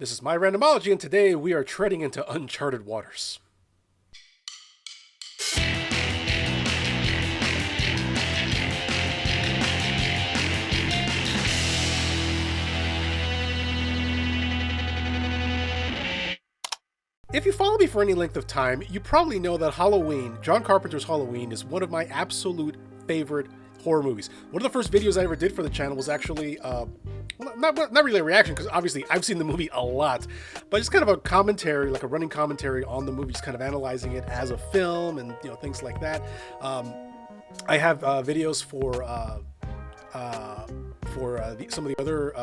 This is my randomology, and today we are treading into uncharted waters. If you follow me for any length of time, you probably know that Halloween, John Carpenter's Halloween, is one of my absolute favorite horror movies. One of the first videos I ever did for the channel was actually, not really a reaction, because obviously I've seen the movie a lot, but just kind of a commentary, like a running commentary on the movie, just kind of analyzing it as a film and, you know, things like that. I have videos for some of the other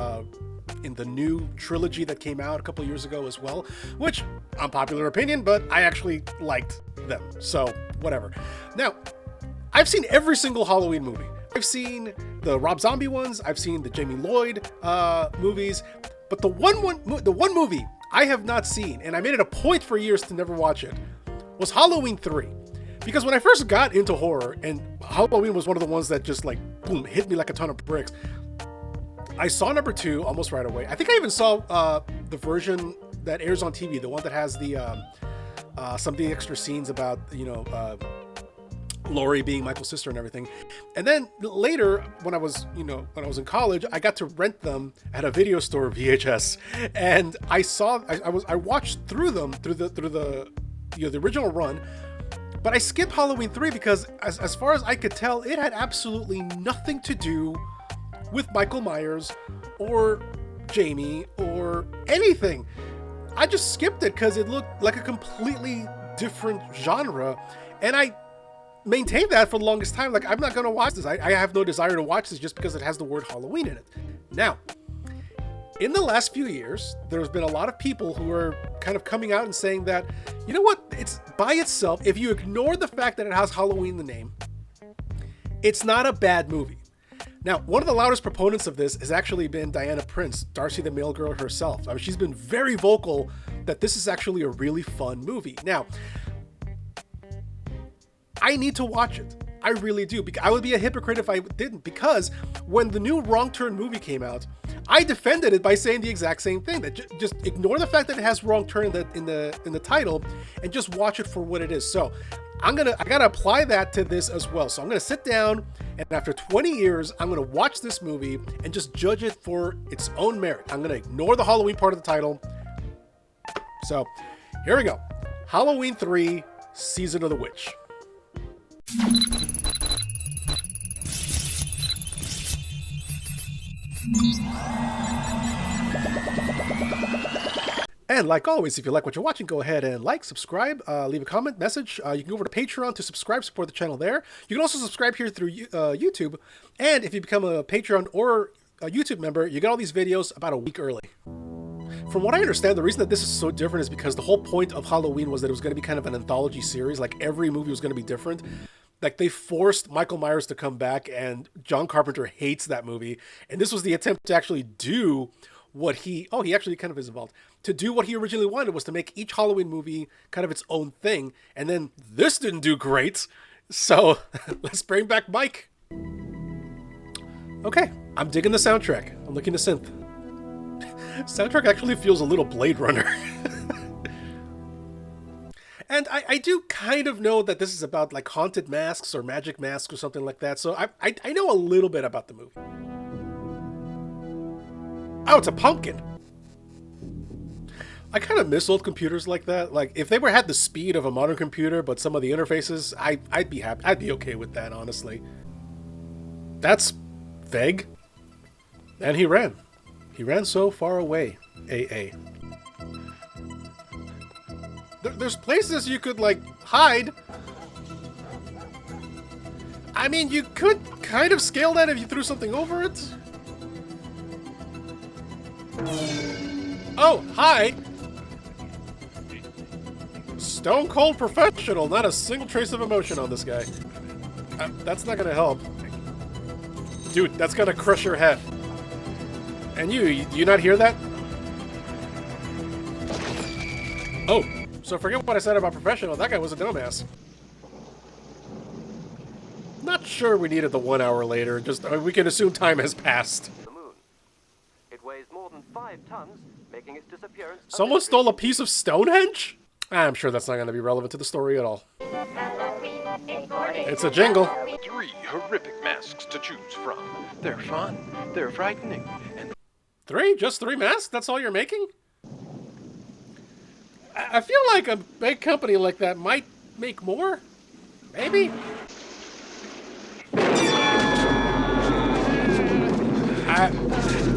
in the new trilogy that came out a couple years ago as well, which, unpopular opinion, but I actually liked them, so whatever. Now, I've seen every single Halloween movie. I've seen the Rob Zombie ones, I've seen the Jamie Lloyd movies, but the one movie I have not seen, and I made it a point for years to never watch it, was Halloween 3. Because when I first got into horror, and Halloween was one of the ones that just like, boom, hit me like a ton of bricks, I saw number 2 almost right away. I think I even saw the version that airs on TV, the one that has the some of the extra scenes about, you know, Laurie being Michael's sister and everything. And then later, when I was in college, I got to rent them at a video store VHS, and I watched through them through the original run. But I skipped Halloween 3 because, as far as I could tell, it had absolutely nothing to do with Michael Myers or Jamie or anything. I just skipped it because it looked like a completely different genre, and I maintained that for the longest time. Like, I'm not going to watch this. I have no desire to watch this just because it has the word Halloween in it. Now, in the last few years, there's been a lot of people who are kind of coming out and saying that, you know what, it's by itself, if you ignore the fact that it has Halloween in the name, it's not a bad movie. Now, one of the loudest proponents of this has actually been Diana Prince, Darcy the Mail Girl herself. I mean, she's been very vocal that this is actually a really fun movie. Now, I need to watch it. I really do. I would be a hypocrite if I didn't, because when the new Wrong Turn movie came out, I defended it by saying the exact same thing, that just ignore the fact that it has Wrong Turn in the title and just watch it for what it is. So I gotta apply that to this as well. So I'm gonna sit down, and after 20 years, I'm gonna watch this movie and just judge it for its own merit. I'm gonna ignore the Halloween part of the title. So here we go. Halloween 3, Season of the Witch. And like always, if you like what you're watching, go ahead and like, subscribe, leave a comment, message. You can go over to Patreon to subscribe, support the channel there. You can also subscribe here through YouTube. And if you become a Patreon or a YouTube member, you get all these videos about a week early. From what I understand, the reason that this is so different is because the whole point of Halloween was that it was going to be kind of an anthology series. Like, every movie was going to be different. Like, they forced Michael Myers to come back, and John Carpenter hates that movie. And this was the attempt to actually do what he actually kind of is involved. To do what he originally wanted, was to make each Halloween movie kind of its own thing. And then this didn't do great. So let's bring back Mike. Okay, I'm digging the soundtrack. I'm looking to synth. Soundtrack actually feels a little Blade Runner. And I do kind of know that this is about like haunted masks or magic masks or something like that. So I know a little bit about the movie. Oh, it's a pumpkin. I kind of miss old computers like that. Like, if they had the speed of a modern computer, but some of the interfaces, I'd be happy. I'd be okay with that, honestly. That's vague. And he ran. He ran so far away. AA. There's places you could, like, hide. I mean, you could kind of scale that if you threw something over it. Oh, hi! Stone cold professional, not a single trace of emotion on this guy. That's not gonna help. Dude, that's gonna crush your head. And do you not hear that? Oh, so forget what I said about professional. That guy was a dumbass. Not sure we needed the 1 hour later. Just we can assume time has passed. The moon. It weighs more than 5 tons making its disappearance. Someone stole a piece of Stonehenge? I'm sure that's not going to be relevant to the story at all. It's a jingle. 3 horrific masks to choose from. They're fun, they're frightening, and 3? Just 3 masks? That's all you're making? I feel like a big company like that might make more. Maybe?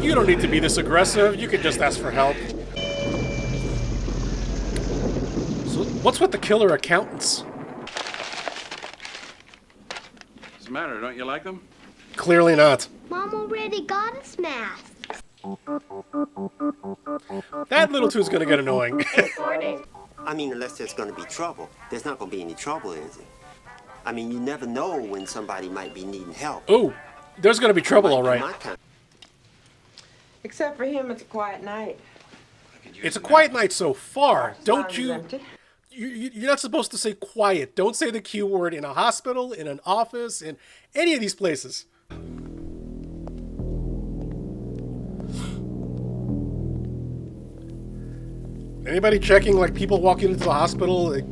You don't need to be this aggressive. You can just ask for help. So what's with the killer accountants? What's the matter? Don't you like them? Clearly not. Mom already got us masks. That little two's gonna get annoying. I mean, unless there's going to be trouble. There's not going to be any trouble, is it? I mean, you never know when somebody might be needing help. Ooh, there's gonna be trouble, all right. Except for him, it's a quiet night. It's a quiet night so far. Don't Sounds you? empty. You're not supposed to say quiet. Don't say the Q word in a hospital, in an office, in any of these places. Anybody checking, like, people walking into the hospital? Like...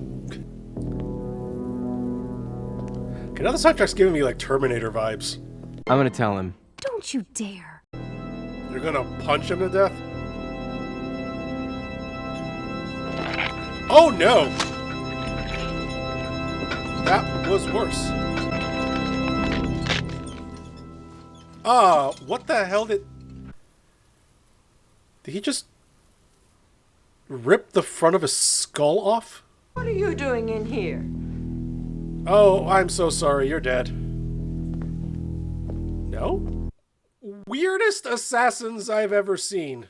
Okay, now the soundtrack's giving me, like, Terminator vibes. I'm gonna tell him. Don't you dare. You're gonna punch him to death? Oh, no! That was worse. What the hell did he just rip the front of his skull off? What are you doing in here? Oh, I'm so sorry, you're dead. No? Weirdest assassins I've ever seen.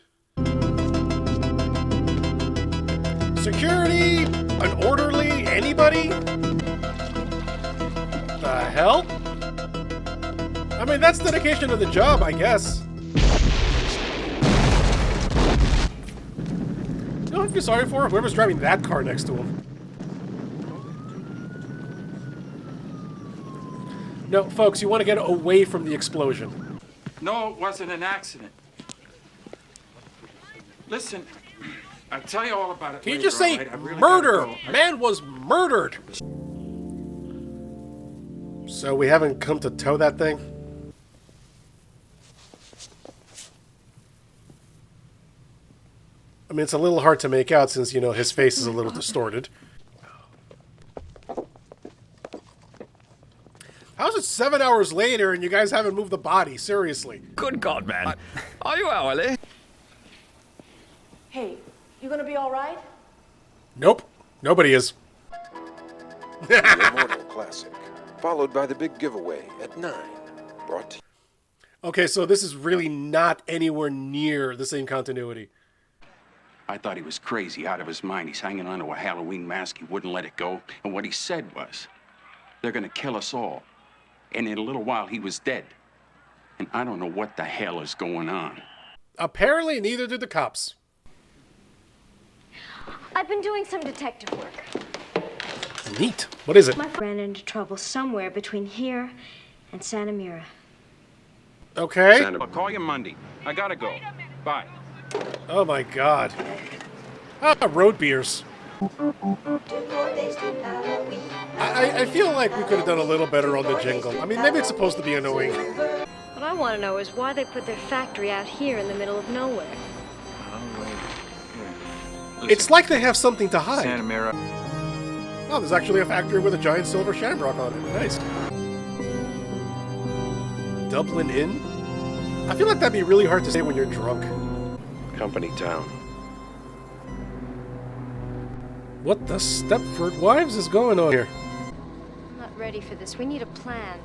Security? An orderly? Anybody? The hell? I mean, that's dedication to the job, I guess. You know what I feel sorry for? Whoever's driving that car next to him. No, folks, you want to get away from the explosion. No, it wasn't an accident. Listen, I'll tell you all about it. Can you later, just say all right? I really murder? gotta go. Man was murdered. So we haven't come to tow that thing? I mean, it's a little hard to make out since, you know, his face is a little distorted. How's it 7 hours later and you guys haven't moved the body? Seriously. Good God, man. Are you hourly? Hey, you gonna be all right? Nope. Nobody is. the Immortal Classic, followed by the big giveaway at 9. Brought to Okay, so this is really not anywhere near the same continuity. I thought he was crazy, out of his mind. He's hanging onto a Halloween mask. He wouldn't let it go. And what he said was, they're gonna kill us all. And in a little while, he was dead. And I don't know what the hell is going on. Apparently, neither did the cops. I've been doing some detective work. Neat. What is it? My friend ran into trouble somewhere between here and Santa Mira. Okay. I'll call you Monday. I gotta go. Bye. Oh my god. Road beers. I feel like we could have done a little better on the jingle. I mean, maybe it's supposed to be annoying. What I want to know is why they put their factory out here in the middle of nowhere. It's like they have something to hide. Santa Mira. Oh, there's actually a factory with a giant silver shamrock on it. Nice. Dublin Inn? I feel like that'd be really hard to say when you're drunk. Company Town. What the Stepford Wives is going on here? I'm not ready for this. We need a plan.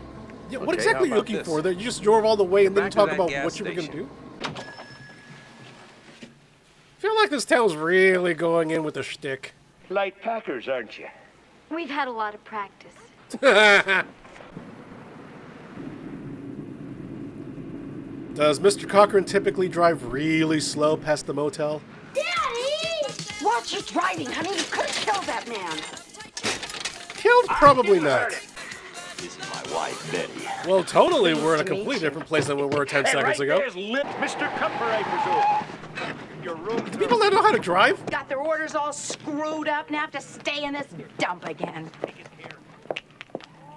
Yeah, what Okay, exactly how are you about looking this? for there? You just drove all the way and didn't Back to talk that about gas what you were going to station. do? I feel like this town's really going in with the shtick. Light packers, aren't you? We've had a lot of practice. Does Mr. Cochran typically drive really slow past the motel? Daddy! Watch your driving, honey. You could have killed that man. Killed? Probably not. This is my wife, Betty. Well, totally, we're in a to meet completely you. different place than we were 10 seconds right ago. there's Mr. Cupper, I presume. your room. Do people not know how to drive? Got their orders all screwed up and have to stay in this dump again.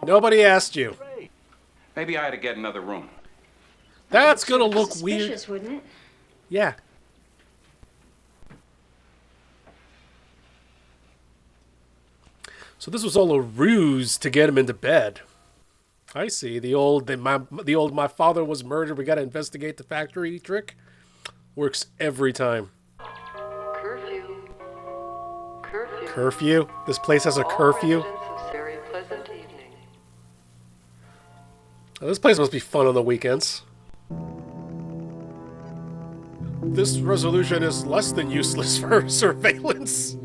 Nobody asked you. Maybe I ought to get another room. That's gonna look weird. Suspicious, wouldn't it? Yeah. So this was all a ruse to get him into bed. I see. The old my father was murdered, we gotta investigate the factory trick. Works every time. Curfew. Curfew. Curfew? This place has a curfew? Residents of Surrey, pleasant evening. Oh, this place must be fun on the weekends. This resolution is less than useless for surveillance.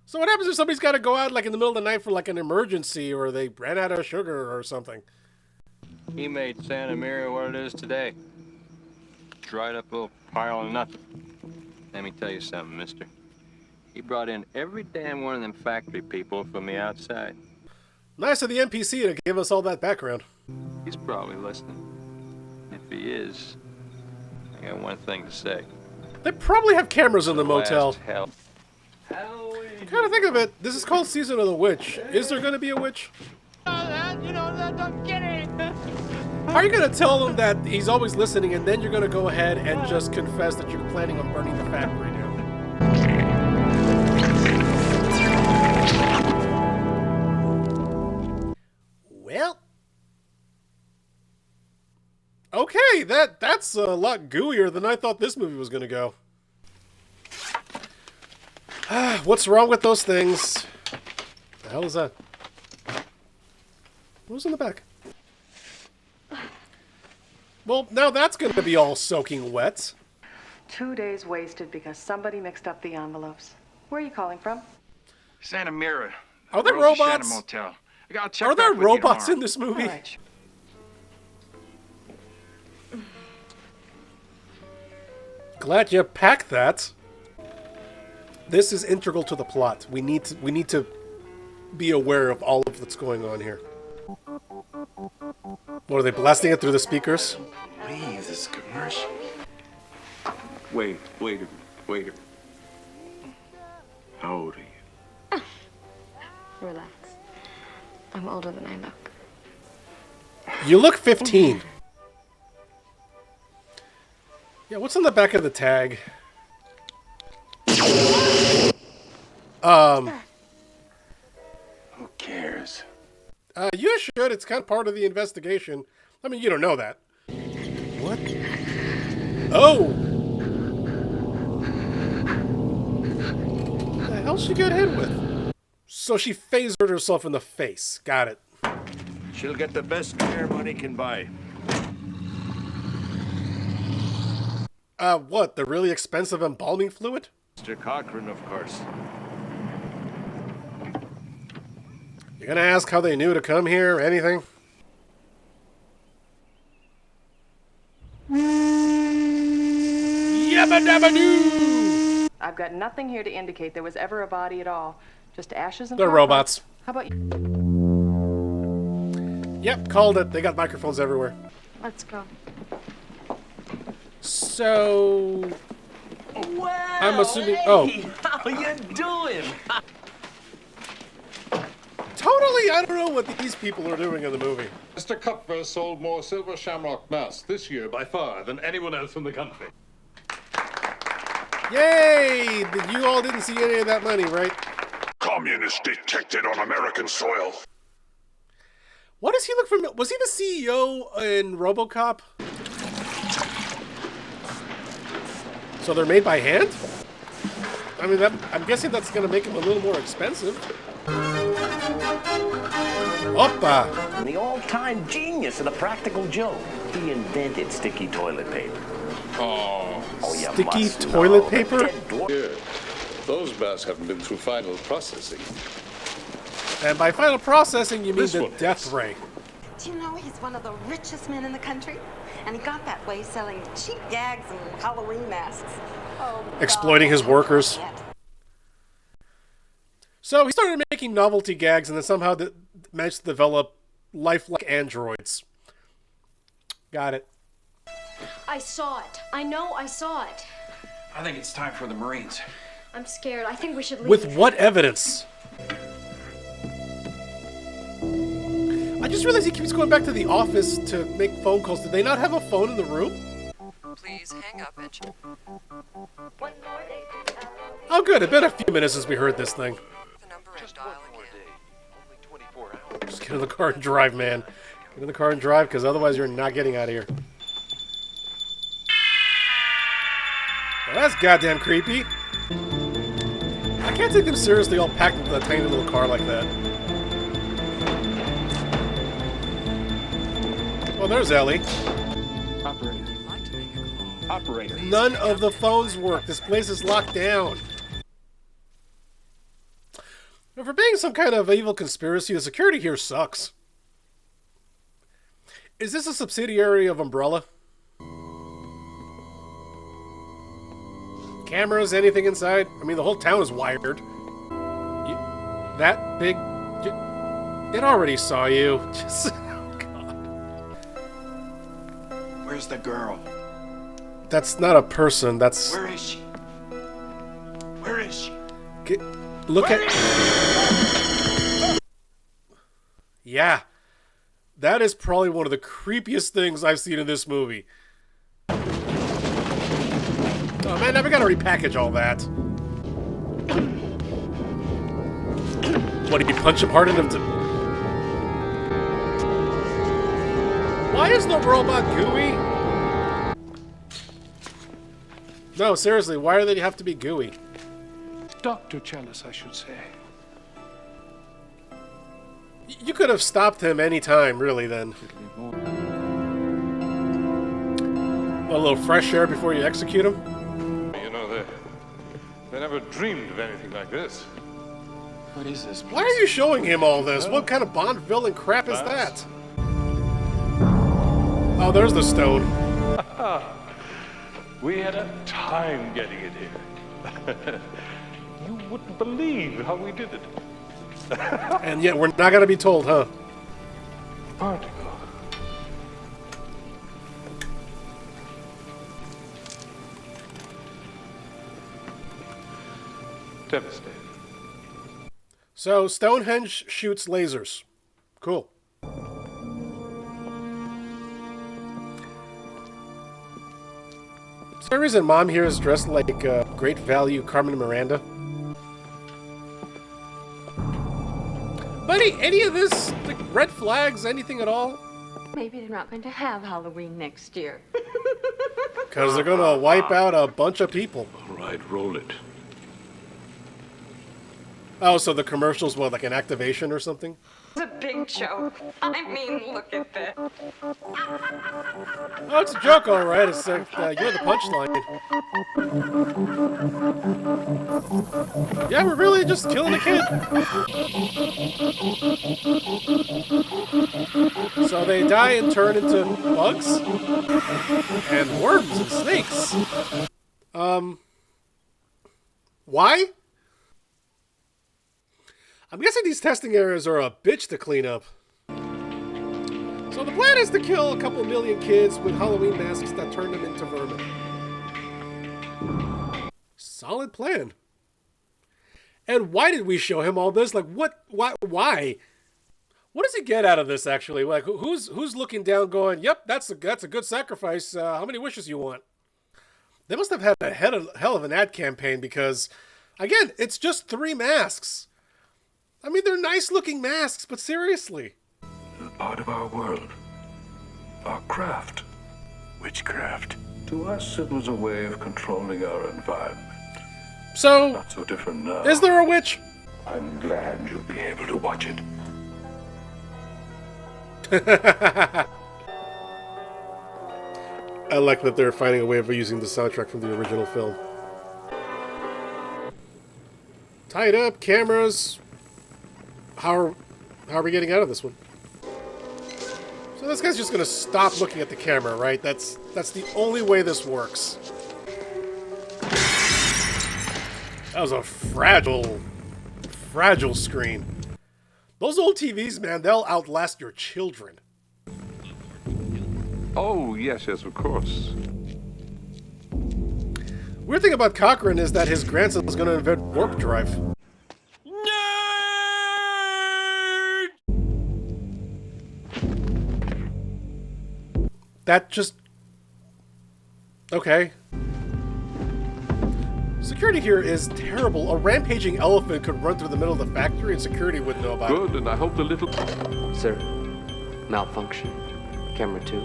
So what happens if somebody's got to go out like in the middle of the night for like an emergency, or they ran out of sugar or something? He made Santa Maria what it is today. Dried up little pile of nothing. Let me tell you something, mister. He brought in every damn one of them factory people from the outside. Nice of the NPC to give us all that background. He's probably listening. If he is, I got one thing to say. They probably have cameras in the motel. Last hell. Kind of think of it. This is called Season of the Witch. Is there going to be a witch? How are you going to tell him that he's always listening, and then you're going to go ahead and just confess that you're planning on burning the factory down? Well, okay, that's a lot gooier than I thought this movie was going to go. What's wrong with those things? The hell is that? What was in the back? Well, now that's going to be all soaking wet. 2 days wasted because somebody mixed up the envelopes. Where are you calling from? Santa Mira. Are there Rosie Shannon robots? Motel. I gotta check Are there back with you robots tomorrow. in this movie? All right. Glad you packed that. This is integral to the plot. We need to be aware of all of what's going on here. What, are they blasting it through the speakers? Please, this commercial. Wait a minute. How old are you? Relax. I'm older than I look. You look 15. Yeah, what's on the back of the tag? Who cares? You should. It's kind of part of the investigation. I mean, you don't know that. What? Oh! What the hell she get hit with? So she phasered herself in the face. Got it. She'll get the best care money can buy. What? The really expensive embalming fluid? Mr. Cochran, of course. You gonna ask how they knew to come here or anything? Yabba dabba doo! I've got nothing here to indicate there was ever a body at all. Just ashes and They're robots. How about you? Yep, called it. They got microphones everywhere. Let's go. So... Well, I'm assuming... hey, Oh. How you doing? Totally, I don't know what these people are doing in the movie. Mr. Cutver sold more silver shamrock masks this year by far than anyone else in the country. Yay! You all didn't see any of that money, right? Communist detected on American soil. What does he look from? Was he the CEO in RoboCop? So they're made by hand? I mean, I'm guessing that's going to make them a little more expensive. Oppa! The all-time genius of the practical joke. He invented sticky toilet paper. Oh, you sticky must toilet know. paper? yeah. Those masks haven't been through final processing. And by final processing, you mean This the one death is. ray. Do you know he's one of the richest men in the country? And he got that way selling cheap gags and Halloween masks. Oh, Exploiting his workers. God. So he started making novelty gags and then somehow managed to develop lifelike androids. Got it. I saw it. I know I saw it. I think it's time for the Marines. I'm scared. I think we should leave. With what evidence? I just realized he keeps going back to the office to make phone calls. Did they not have a phone in the room? Please hang up and check. Oh, good. It's been a few minutes since we heard this thing. The number and dial again. Only 24 hours. Just get in the car and drive, man. Get in the car and drive, because otherwise you're not getting out of here. Well, that's goddamn creepy. I can't take them seriously all packed into a tiny little car like that. Well, there's Ellie. Operator. Operator. None of the phones work. This place is locked down. Now, for being some kind of evil conspiracy, the security here sucks. Is this a subsidiary of Umbrella? Cameras, anything inside? I mean, the whole town is wired. That big... It already saw you. Just... Oh, God. Where's the girl? That's not a person, that's... Where is she? Where is she? Look at... Yeah. That is probably one of the creepiest things I've seen in this movie. Oh man, now we gotta repackage all that. What, did you punch him hard enough to... Why is the robot gooey? No, seriously, why do they have to be gooey? Dr. Chalice, I should say. You could have stopped him any time, really, then. A little fresh air before you execute him? You know, they never dreamed of anything like this. What is this place? Why are you showing him all this? What kind of Bond villain crap is that? Oh, there's the stone. We had a time getting it here. You wouldn't believe how we did it. And yet we're not going to be told, huh? Particle. Devastating. So, Stonehenge shoots lasers. Cool. Is there a reason Mom here is dressed like great value Carmen Miranda? Buddy, any of this, like, red flags, anything at all? Maybe they're not going to have Halloween next year. Because they're going to wipe out a bunch of people. All right, roll it. Oh, so the commercial's what, like an activation or something? It's a big joke. I mean, look at that. Oh, it's a joke, all right. It's like, you're the punchline. Yeah, we're really just killing the kid. So they die and turn into bugs? And worms and snakes. Why? I'm guessing these testing areas are a bitch to clean up. So the plan is to kill a couple million kids with Halloween masks that turn them into vermin. Solid plan. And why did we show him all this? Like, what? Why? What does he get out of this, actually? Like, who's looking down going, yep, that's a good sacrifice. How many wishes you want? They must have had a hell of an ad campaign because, again, it's just 3 masks. I mean, they're nice-looking masks, but seriously. A part of our world. Our craft. Which craft? To us, it was a way of controlling our environment. So, Not so different now. Is there a witch? I'm glad you'll be able to watch it. I like that they're finding a way of using the soundtrack from the original film. Tied up, cameras. How are we getting out of this one? So this guy's just gonna stop looking at the camera, right? That's the only way this works. That was a fragile screen. Those old TVs, man, they'll outlast your children. Oh, yes, of course. Weird thing about Cochran is that his grandson is going to invent warp drive. That just... Okay. Security here is terrible. A rampaging elephant could run through the middle of the factory and security wouldn't know about it. Good, and I hope the little... Sir, malfunction. Camera 2.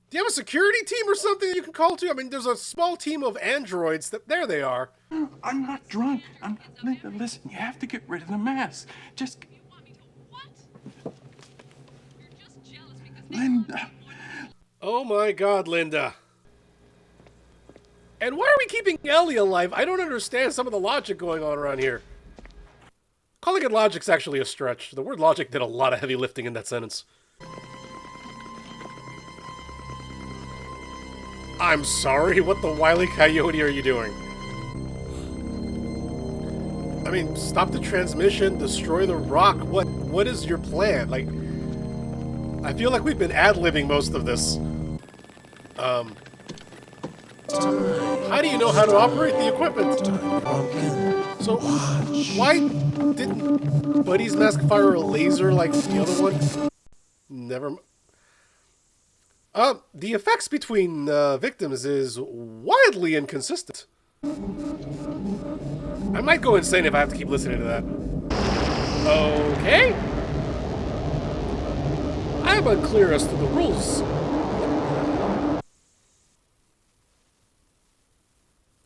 Do you have a security team or something that you can call to? I mean, there's a small team of androids that... There they are. I'm not drunk. Linda, listen, you have to get rid of the mask. Just... Linda. Oh my god, Linda. And why are we keeping Ellie alive? I don't understand some of the logic going on around here. Calling it logic's actually a stretch. The word logic did a lot of heavy lifting in that sentence. I'm sorry, what the wily coyote are you doing? I mean, stop the transmission, destroy the rock. What is your plan? Like, I feel like we've been ad-libbing most of this. How do you know how to operate the equipment? So, why didn't Buddy's mask fire a laser like the other one? Never. The effects between victims is wildly inconsistent. I might go insane if I have to keep listening to that. Okay. I am unclear as to the rules.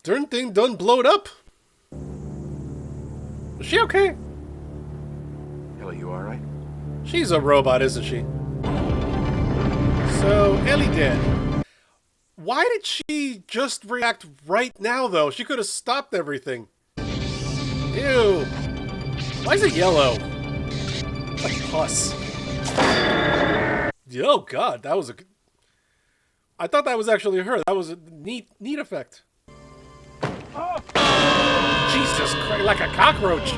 Darn thing done blowed up. Is she okay? Ellie, you all right? She's a robot, isn't she? So, Ellie dead. Why did she just react right now, though? She could have stopped everything. Ew. Why is it yellow? It's like pus. Oh, God. That was a... I thought that was actually her. That was a neat effect. Jesus Christ, like a cockroach.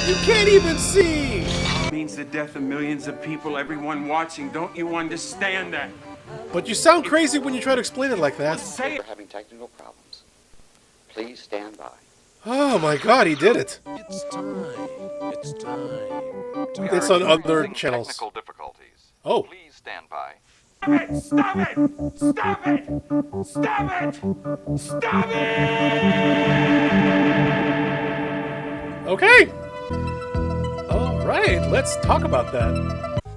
You can't even see. It means the death of millions of people, everyone watching. Don't you understand that? But you sound crazy when you try to explain it like that. We're having technical problems. Please stand by. Oh my God, he did it. It's time. It's time. It's on other channels. Technical difficulties. Oh. Please stand by. Stop it! Stop it! Stop it! Stop it! Okay. All right, let's talk about that.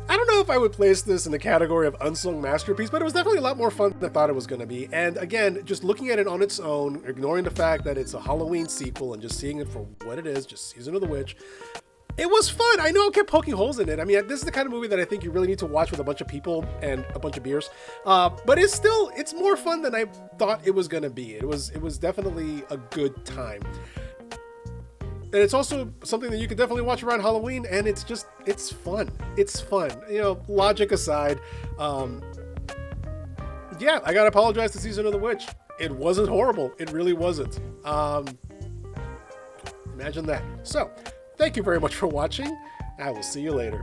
I don't know if I would place this in the category of unsung masterpiece, but it was definitely a lot more fun than I thought it was going to be. And again, just looking at it on its own, ignoring the fact that it's a Halloween sequel and just seeing it for what it is, just Season of the Witch, it was fun. I know I kept poking holes in it. I mean, this is the kind of movie that I think you really need to watch with a bunch of people and a bunch of beers. But it's more fun than I thought it was going to be. It was definitely a good time. And it's also something that you can definitely watch around Halloween, and it's fun. It's fun. You know, logic aside, yeah, I gotta apologize to Season of the Witch. It wasn't horrible. It really wasn't. Imagine that. So, thank you very much for watching. I will see you later.